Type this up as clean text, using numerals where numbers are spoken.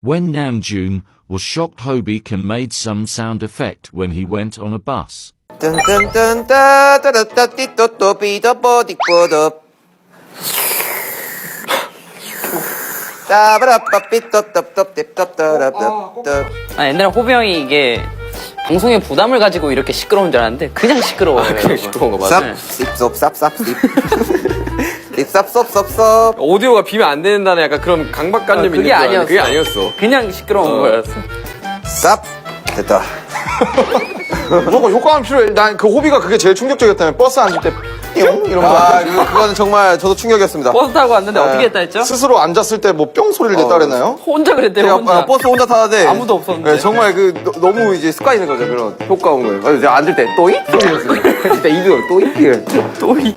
When Namjoon was shocked, Hobiken made some sound effect when he went on a bus. 옛날에 호비 형이 이게 방송에 부담을 가지고 이렇게 시끄러운 줄 알았는데 그냥 시끄러워요. 그냥 시끄러운 거 맞아. 쌉쌉쌉쌉. 오디오가 비면 안 된다는 약간 그런 강박관념이 그게 있는 줄 알았는데 아니었어. 그게 아니었어. 그냥 시끄러운 거였어. 쌉. 됐다. 무조건 효과음 필요해. 난 그 호비가 그게 제일 충격적이었다면 버스 앉을 때 뿅 이런 거. 그거는 정말 저도 충격이었습니다. 버스 타고 왔는데 어떻게 했다 했죠? 스스로 앉았을 때 뭐 뿅 소리를 냈다 그랬나요? 혼자 그랬대요. 제가 혼자. 버스 혼자 타는데 아무도 없었는데. 네, 정말 너무 이제 습관이 된 거죠. 그런 효과 온 거예요. 그래서 제가 앉을 때 또이 소리 냈어요. 진짜 이거 또이.